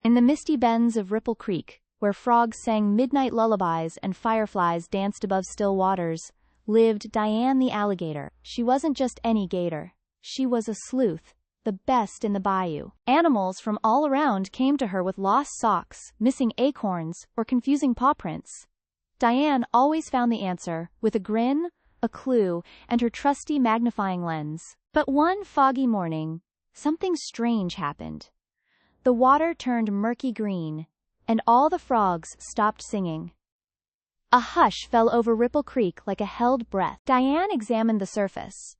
In the misty bends of Ripple Creek, where frogs sang midnight lullabies and fireflies danced above still waters, lived Diane the Alligator. She wasn't just any gator. She was a sleuth, the best in the bayou. Animals from all around came to her with lost socks, missing acorns, or confusing paw prints. Diane always found the answer, with a grin, a clue, and her trusty magnifying lens. But one foggy morning, something strange happened. The water turned murky green, and all the frogs stopped singing. A hush fell over Ripple Creek like a held breath. Diane examined the surface.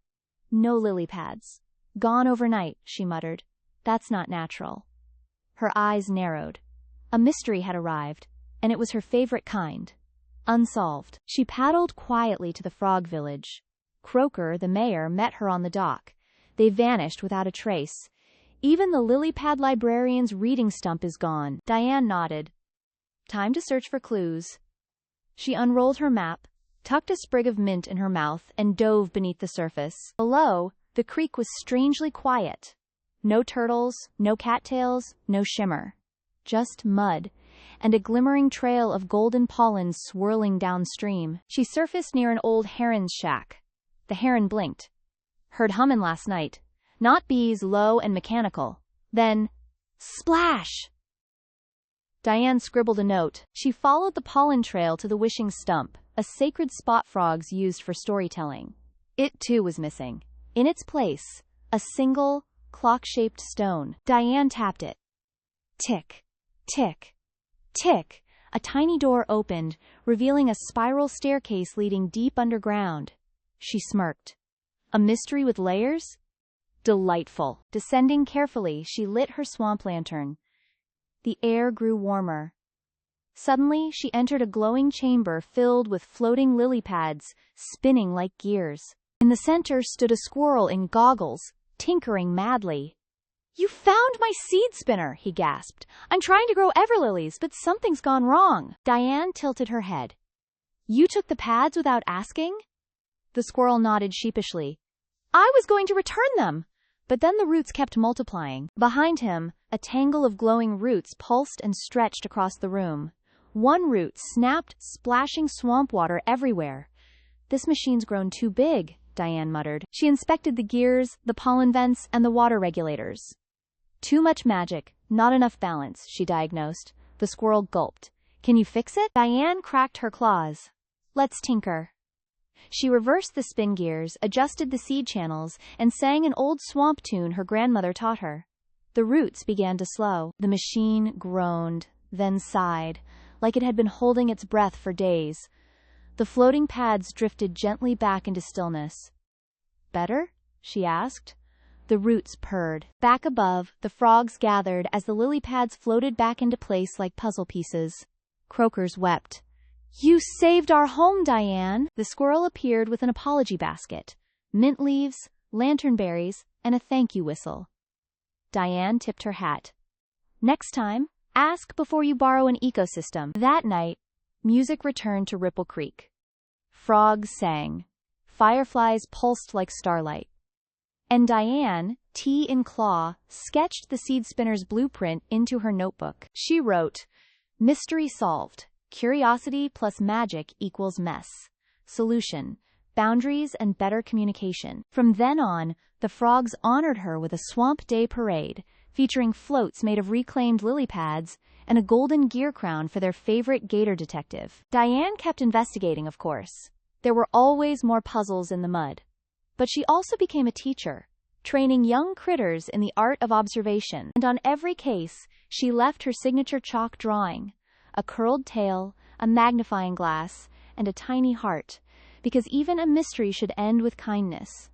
No lily pads. Gone overnight, she muttered. That's not natural. Her eyes narrowed. A mystery had arrived, and it was her favorite kind. Unsolved. She paddled quietly to the frog village. Croaker, the mayor, met her on the dock. They vanished without a trace. Even the lily pad librarian's reading stump is gone. Diane nodded. Time to search for clues. She unrolled her map, tucked a sprig of mint in her mouth, and dove beneath the surface. Below, the creek was strangely quiet. No turtles, no cattails, no shimmer. Just mud, and a glimmering trail of golden pollen swirling downstream. She surfaced near an old heron's shack. The heron blinked. Heard hummin' last night. Not bees, low and mechanical. Then, splash! Diane scribbled a note. She followed the pollen trail to the wishing stump, a sacred spot frogs used for storytelling. It, too, was missing. In its place, a single, clock-shaped stone. Diane tapped it. Tick, tick, tick. A tiny door opened, revealing a spiral staircase leading deep underground. She smirked. A mystery with layers? Delightful. Descending carefully, she lit her swamp lantern. The air grew warmer. Suddenly, she entered a glowing chamber filled with floating lily pads, spinning like gears. In the center stood a squirrel in goggles, tinkering madly. You found my seed spinner, he gasped. I'm trying to grow everlilies, but something's gone wrong. Diane tilted her head. You took the pads without asking? The squirrel nodded sheepishly. I was going to return them, but then the roots kept multiplying. Behind him, a tangle of glowing roots pulsed and stretched across the room. One root snapped, splashing swamp water everywhere. This machine's grown too big, Diane muttered. She inspected the gears, the pollen vents, and the water regulators. Too much magic, not enough balance, she diagnosed. The squirrel gulped. Can you fix it? Diane cracked her claws. Let's tinker. She reversed the spin gears, adjusted the seed channels, and sang an old swamp tune her grandmother taught her. The roots began to slow. The machine groaned, then sighed, like it had been holding its breath for days. The floating pads drifted gently back into stillness. Better? She asked. The roots purred. Back above, the frogs gathered as the lily pads floated back into place like puzzle pieces. Croakers wept. You saved our home, Diane! The squirrel appeared with an apology basket, mint leaves, lantern berries, and a thank you whistle. Diane tipped her hat. Next time, ask before you borrow an ecosystem. That night, music returned to Ripple Creek. Frogs sang. Fireflies pulsed like starlight. And Diane, tea in claw, sketched the seed spinner's blueprint into her notebook. She wrote, Mystery solved. Curiosity plus magic equals mess. Solution: boundaries and better communication. From then on, the frogs honored her with a Swamp Day parade, featuring floats made of reclaimed lily pads and a golden gear crown for their favorite gator detective. Diane kept investigating, of course. There were always more puzzles in the mud. But she also became a teacher, training young critters in the art of observation. And on every case, she left her signature chalk drawing. A curled tail, a magnifying glass, and a tiny heart, because even a mystery should end with kindness.